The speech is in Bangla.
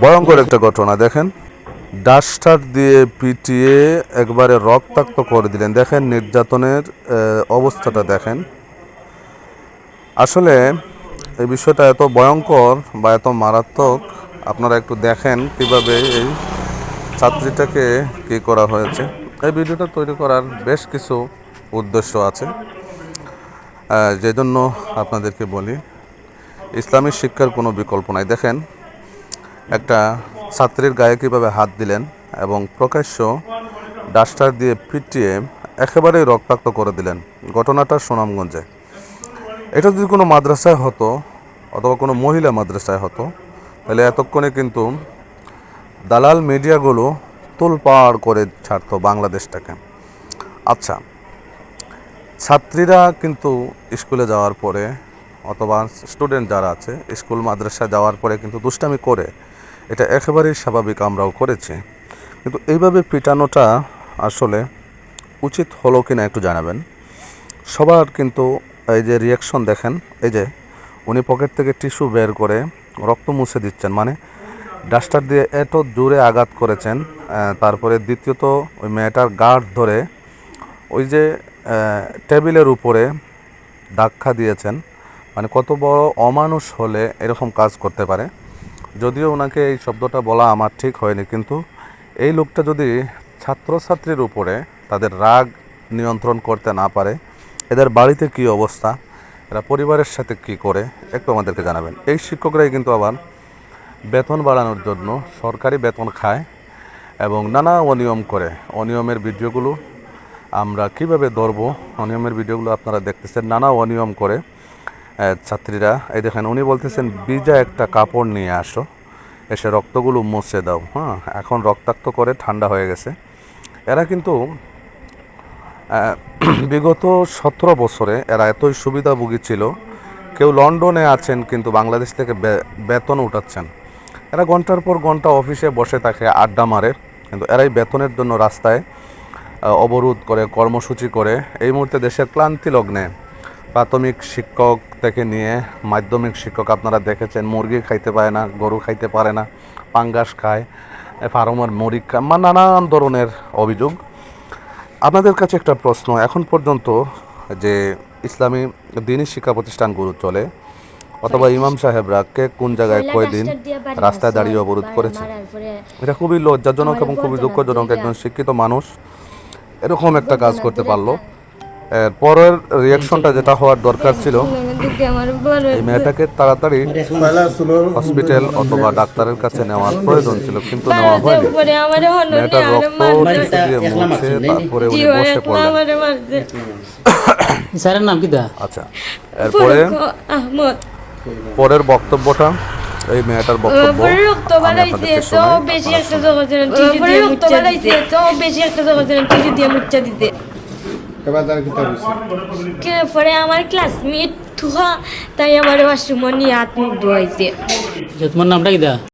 ভয়ঙ্কর একটা ঘটনা দেখেন, ডাস্টার দিয়ে পিটিয়ে একবারে রক্তাক্ত করে দিলেন। দেখেন নির্যাতনের অবস্থাটা দেখেন। আসলে এই বিষয়টা এত ভয়ঙ্কর বা এত মারাত্মক, আপনারা একটু দেখেন কিভাবে এই ছাত্রীটাকে কি করা হয়েছে। এই ভিডিওটা তৈরি করার বেশ কিছু উদ্দেশ্য আছে, যে জন্য আপনাদেরকে বলি ইসলামী শিক্ষার কোনো বিকল্প নাই। দেখেন একটা ছাত্রীর গায়ে কীভাবে হাত দিলেন এবং প্রকাশ্য ডাস্টার দিয়ে পিটিয়ে একেবারেই রক্তাক্ত করে দিলেন। ঘটনাটা সুনামগঞ্জে। এটা যদি কোনো মাদ্রাসায় হতো অথবা কোনো মহিলা মাদ্রাসায় হতো তাহলে এতক্ষণে কিন্তু দালাল মিডিয়াগুলো তোলপাড় করে ছাড়তো বাংলাদেশটাকে। আচ্ছা, ছাত্রীরা কিন্তু স্কুলে যাওয়ার পরে অথবা স্টুডেন্ট যারা আছে স্কুল মাদ্রাসা যাওয়ার পরে কিন্তু দুষ্টামি করে, এটা একেবারেই স্বাভাবিক, আমরাও করেছি। কিন্তু এইভাবে পিটানোটা আসলে উচিত হলো কি না একটু জানাবেন। সবার কিন্তু এই যে রিয়াকশন দেখেন, এই যে উনি পকেট থেকে টিস্যু বের করে রক্ত মুছে দিচ্ছেন, মানে ডাস্টার দিয়ে এত জোরে আঘাত করেছেন। তারপরে দ্বিতীয়ত ওই মেয়েটার গার্ড ধরে ওই যে টেবিলের উপরে ধাক্কা দিয়েছেন। মানে কত বড় অমানুষ হলে এরকম কাজ করতে পারে। যদিও ওনাকে এই শব্দটা বলা আমার ঠিক হয়নি, কিন্তু এই লোকটা যদি ছাত্রছাত্রীর উপরে তাদের রাগ নিয়ন্ত্রণ করতে না পারে, এদের বাড়িতে কি অবস্থা, এরা পরিবারের সাথে কি করে একটু আমাদেরকে জানাবেন। এই শিক্ষকরাই কিন্তু আবার বেতন বাড়ানোর জন্য সরকারি বেতন খায় এবং নানা অনিয়ম করে। অনিয়মের ভিডিওগুলো আমরা কিভাবে ধরবো, অনিয়মের ভিডিওগুলো আপনারা দেখতেছেন। নানা অনিয়ম করে ছাত্রীরা, এই দেখেন উনি বলতেছেন ভিজা একটা কাপড় নিয়ে আসো, এসে রক্তগুলো মুছে দাও। এখন রক্তাক্ত করে ঠান্ডা হয়ে গেছে। এরা কিন্তু বিগত 17 বছরে এরা এতই সুবিধাভোগী ছিল। কেউ লন্ডনে আছেন কিন্তু বাংলাদেশ থেকে বেতন উঠাচ্ছেন। এরা ঘন্টার পর ঘন্টা অফিসে বসে থাকে, আড্ডা মারে, কিন্তু এরাই বেতনের জন্য রাস্তায় অবরোধ করে, কর্মসূচি করে। এই মুহূর্তে দেশের ক্লান্তি লগ্নে প্রাথমিক শিক্ষক থেকে নিয়ে মাধ্যমিক শিক্ষক আপনারা দেখেছেন, মুরগি খাইতে পারে না, গরু খাইতে পারে না, পাঙ্গাস খায়, ফার্মের মুরগি খায়, নানান ধরনের অভিযোগ। আপনাদের কাছে একটা প্রশ্ন, এখন পর্যন্ত যে ইসলামী দ্বীনি শিক্ষা প্রতিষ্ঠানগুলো চলে অথবা ইমাম সাহেবরা কে কোন জায়গায় কয়দিন রাস্তায় দাঁড়িয়ে অবরোধ করেছে? এটা খুবই লজ্জাজনক এবং খুবই দুঃখজনক। একজন শিক্ষিত মানুষ এরকম একটা কাজ করতে পারলো। পরের রিয়াকশনটা যেটা হওয়ার দরকার ছিল, এই মেয়েটাকে তাড়াতাড়ি হসপিটাল অথবা ডাক্তারের কাছে নেওয়ার প্রয়োজন ছিল, কিন্তু নেওয়া হয়নি। মেয়েটার রক্ত টিস্যু দিয়ে মুছে তারপরে উনি বসে পড়লেন। স্যারের নাম কি? আচ্ছা, এরপরে পরের বক্তব্যটা, এই মেয়েটার বক্তব্য আমার ক্লাসমেট তাই আমার ওয়াশরুম নিয়ে হাত মুখ ধোয়াইছে। তোমার নামটা কি?